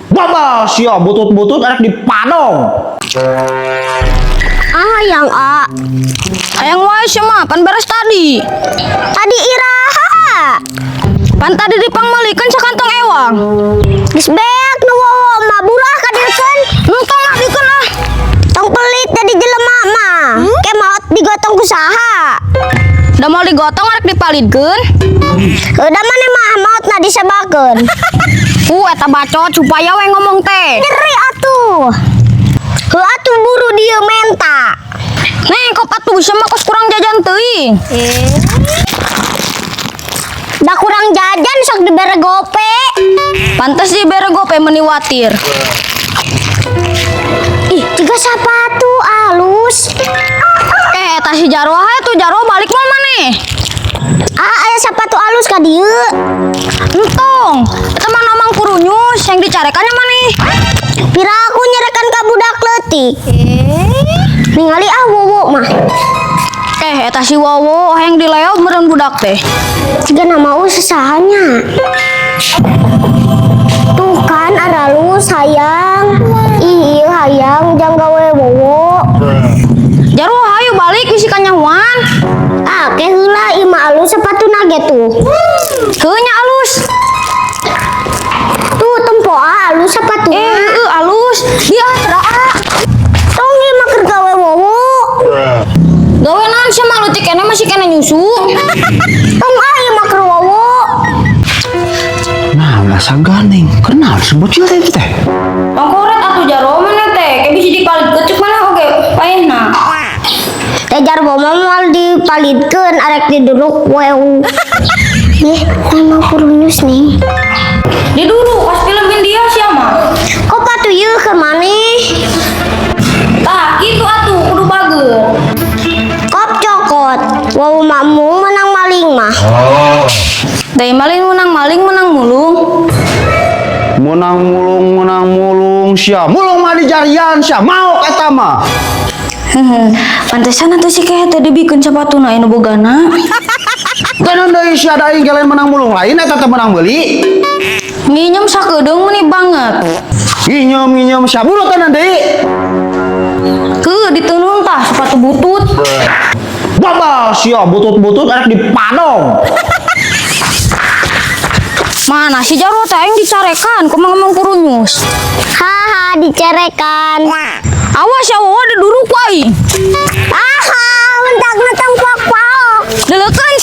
Babas ya butut-butut anak dipadong. Yang A. Ayang wae mah pan beres tadi. Tadi iraha. Pan tadi dipangmalikeun sakantong ewang. Geus beak nu wowo mah burah ka dirkeun. Nungtong lah dikeun ah. Tong pelit jadi jelema mah. Ke maot digotong ku saha? Da mau digotong arek dipalidkeun. Udah mana mah maotna disebakeun. Eta bacot supaya we ngomong teh. Nyeri atuh. Heuh atuh buru dieu menta. Neng kop atuh bisa mah kos kurang jajan teuing. Da kurang jajan sok dibere gope. Pantes dibere gope meuni watir. Ih, tiga sepatu alus. Eta si Jarwo hae tuh Jarwo balik mah maneh. Aya sepatu alus ka dieu. Entong, eta mah namang kurunyus yang dicarekannya maneh. Pira aku nyerekan ka budak leutik. Ningali wowo mah. Eta si Wowo yang dileo meureun budak teh. Tiga nama usahanya. Tuh kan aralus hayang. Ih, hayang jang gawe wowo. Jarwo hayu balik bisi ka nyahuan. Ke heula ima alus sepatuna ge tuh. Heuh nya alus. Tuh tempoa alus sepatuna. Alus. Dia raa. Tong ieu mah keur gawe wowo. Gawe naon sih mah leutik keneh masih kena nyusu. Tong ieu mah keur wowo. Nah, rasa gandeng. Kenal sebut sih teh teh. Tongkoret atuh Jarwo maneh teh, ke bisi dipalidkeun ceuk maneh oge paehna. Teh Jarwo mah moal dipalidkeun arek diduruk wew. Nama kurunyus nih. Di dulu pas film India sia mah. Kok patu ieu keur maneh? Tah kitu atuh kudu bageur. Kop cokot. Wow mamu menang maling mah. Dai maling menang mulung. Menang mulung sia. Mulung mah di jarian sia. Mau eta mah. Pantesan atuh si Keh teh dibikeun sapatuna anu bogana. Kan deui sia da aing gelen menang mulung lain eta teh menang beuli. Nginjem sakedeung meuni banget. Nginjem sia buru teh deui. Keuh diteunung tah sepatu butut. Babas ya butut-butut anak dipadong. Mana si Jarwo teh aing dicarekan ku ngomong kurunyus. Haha dicerekan. Awas ya Wowo ada duruk wae. Mentak-mentak kuak-kuak. Deleukeun